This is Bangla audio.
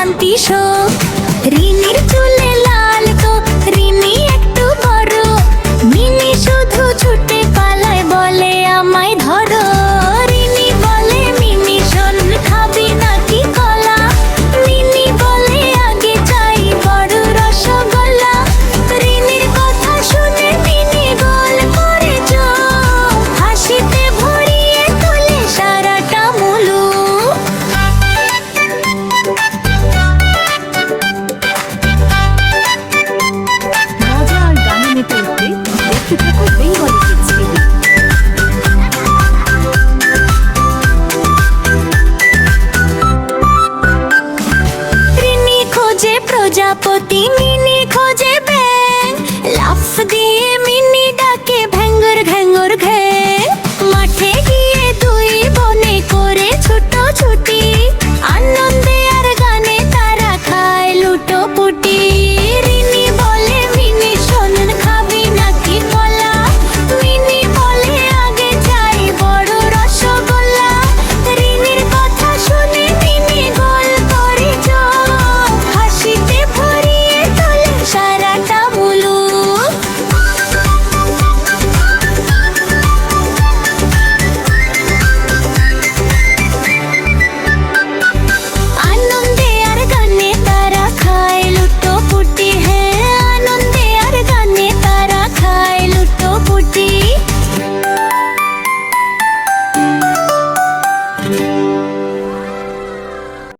ক্লান্তি শোক। রিনির চুলে লাল তো রিনি একটু বড়, মিনি শুধু ছুটে পালায় বলে আমায় ধরো। রিনি বলে মিনি শোন খাবি নাকি কলা, মিনি বলে আগে চাই বড় রসগোল্লা। রিনির কথা শুনে মিনি গোল করে চোখ, হাসিতে ভরিয়ে তোলে সারাটা মুলুক। মজা আর গানে মেতে উঠতে দেখতে থাকো বেঙ্গলি কিডস টিভি। রিনি খোঁজে প্রজাপতি, মিনি খোঁজে ব্যাঙ, লাফ দিয়ে মিনি ডাকে ভ্যাঙ্গর ঘ্যাঙ্গর ঘ্যাং। মাঠে গিয়ে দুই বনে করে ছুটোছুটি, আনন্দে আর গানে তারা খায় লুটোপুটি।